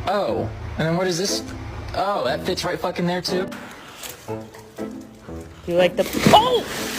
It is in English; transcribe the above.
Oh, and then what is this? Oh, that fits right fucking there too. You like the... Oh!